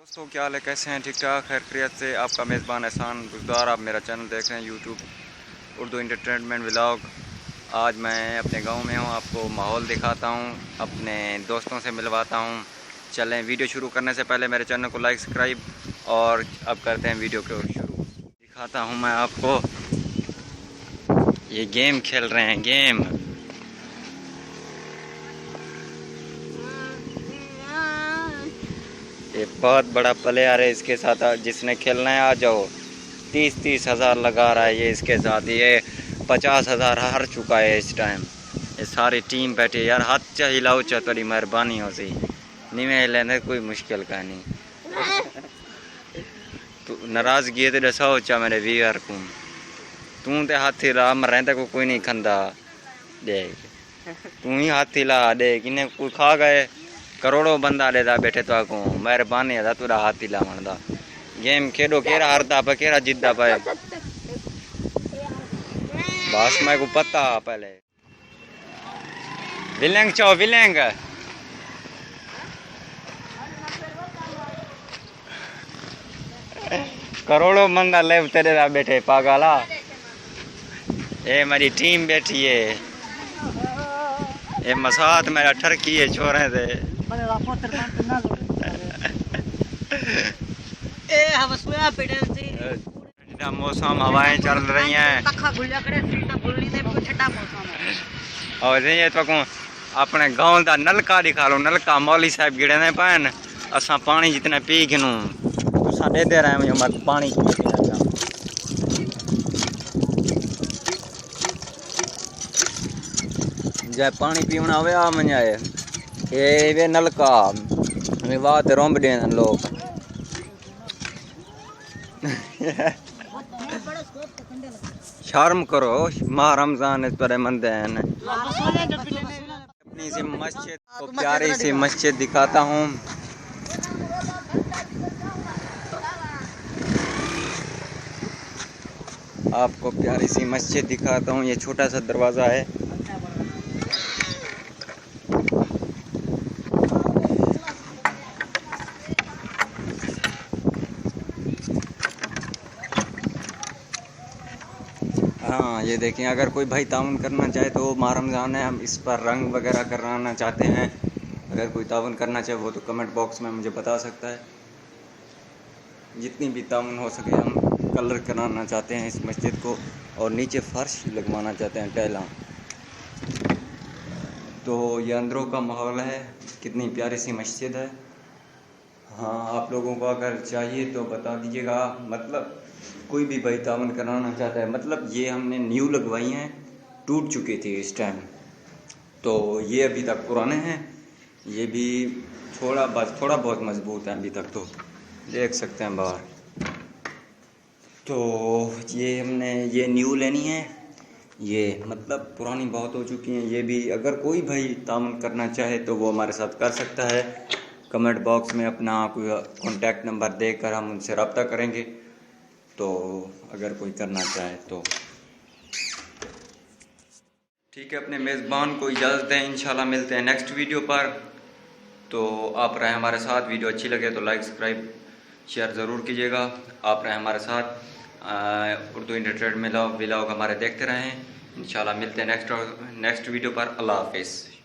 दोस्तों क्या हाल है, कैसे हैं? ठीक ठाक, खैर खैरियत से। आपका मेज़बान एहसान गुज़ार, आप मेरा चैनल देख रहे हैं यूट्यूब उर्दू इंटरटेनमेंट व्लॉग। आज मैं अपने गांव में हूं, आपको माहौल दिखाता हूं, अपने दोस्तों से मिलवाता हूं। चलें, वीडियो शुरू करने से पहले मेरे चैनल को लाइक सब्सक्राइब, और अब करते हैं वीडियो को शुरू। दिखाता हूँ मैं आपको, ये गेम खेल रहे हैं, गेम। ये बहुत बड़ा प्लेयर है, इसके साथ जिसने खेलना है आ जाओ। 30 हज़ार लगा रहा है ये इसके साथ, ये 50 हज़ार हार चुका है इस टाइम। ये सारी टीम बैठी है यार, हाथ चा हिलाओ चा, थोड़ी मेहरबानी हो सी नहीं में लेने कोई मुश्किल का नहीं। तू नाराज़गी है तो दसाओ चा मेरे वीर को, तू तो हाथ हिला मरें को कोई नहीं खंदा, देख तू ही हाथ हिला दे, किन्ने कोई खा गए करोड़ों बंदा लेदा बैठे तो को मेहरबानी है तुरा हाथ हिला मनदा। गेम खेडो, केरा हारदा पे केरा जीतदा पे बस मैं को पता पहले। विलेंग चाओ विलेंग, करोड़ों बंदा ले तेरे दा बैठे पागला। ये मेरी टीम बैठी है, ये मसात मेरा ठरकी है छोरे से। मौसम हवाएं चल रही हैं और ये तो अपने गांव का नलका दिखा लो, नलका मौली साहब गिड़े ने पैन असा पानी जितना पी गिनू तुसा दे दे रहे हैं मत पानी जै पानी पीना हो आ मंजाए ये वे नलका वाह ते रोंब दे लोग। शर्म करो, माह रमजान इस पर मंदे हैं। अपनी सी मस्जिद को प्यारी सी मस्जिद दिखाता हूँ। आपको प्यारी सी मस्जिद दिखाता हूँ, ये छोटा सा दरवाज़ा है। हाँ ये देखें, अगर कोई भाई ताउन करना चाहे तो माह रमज़ान है, हम इस पर रंग वगैरह कराना चाहते हैं। अगर कोई ताउन करना चाहे वो तो कमेंट बॉक्स में मुझे बता सकता है। जितनी भी ताउन हो सके हम कलर कराना चाहते हैं इस मस्जिद को, और नीचे फर्श लगवाना चाहते हैं टाइला। तो ये अंदरों का माहौल है, कितनी प्यारी सी मस्जिद है। हाँ आप लोगों को अगर चाहिए तो बता दीजिएगा, मतलब कोई भी भाई तावन कराना चाहता है। मतलब ये हमने न्यू लगवाई हैं, टूट चुकी थी इस टाइम, तो ये अभी तक पुराने हैं। ये भी थोड़ा बहुत मजबूत है अभी तक, तो देख सकते हैं बाहर। तो ये हमने ये न्यू लेनी है, ये मतलब पुरानी बहुत हो चुकी हैं। ये भी अगर कोई भाई तावन करना चाहे तो वो हमारे साथ कर सकता है। कमेंट बॉक्स में अपना कोई कॉन्टैक्ट नंबर देकर हम उनसे रब्ता करेंगे, तो अगर कोई करना चाहे तो ठीक है। अपने मेज़बान को इजाज़त दें, इंशाल्लाह मिलते हैं नेक्स्ट वीडियो पर। तो आप रहे हमारे साथ, वीडियो अच्छी लगे तो लाइक सब्सक्राइब शेयर ज़रूर कीजिएगा। आप रहे हमारे साथ, उर्दू इंटरटेनमेंट व्लॉग हमारे देखते रहें। इंशाल्लाह मिलते हैं नेक्स्ट वीडियो पर। अल्लाह हाफिज़।